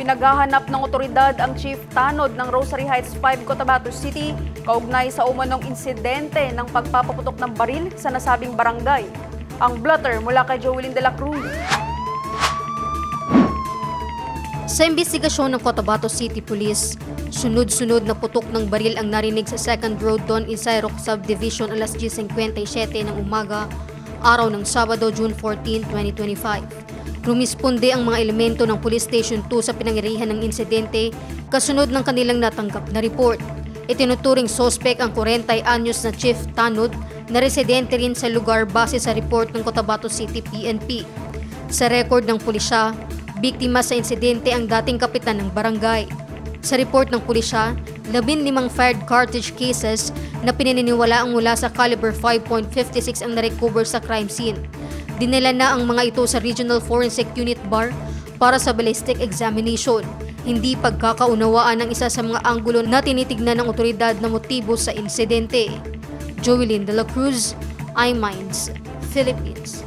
Pinaghahanap ng otoridad ang Chief Tanod ng Rosary Heights 5, Cotabato City kaugnay sa umanong insidente ng pagpapaputok ng baril sa nasabing barangay. Ang blotter mula kay Joelyn de la Cruz. Sa imbestigasyon ng Cotabato City Police, sunod-sunod na putok ng baril ang narinig sa 2nd Road Don Isairok Subdivision alas 10:57 ng umaga, araw ng Sabado, June 14, 2025. Rumisponde ang mga elemento ng Police Station 2 sa pinangyarihan ng insidente kasunod ng kanilang natanggap na report. Itinuturing sospek ang 40 anyos na Chief Tanod na residente rin sa lugar base sa report ng Cotabato City PNP. Sa record ng pulisya, biktima sa insidente ang dating kapitan ng barangay. Sa report ng pulisya, 15 fired cartridge cases na pinaniniwalaang mula sa caliber 5.56 ang narecover sa crime scene. Dinala na ang mga ito sa Regional Forensic Unit BAR para sa ballistic examination. Hindi pagkakaunawaan ang isa sa mga anggulo na tinitignan ng otoridad na motibo sa insidente. Joelyn de la Cruz, iMinds, Philippines.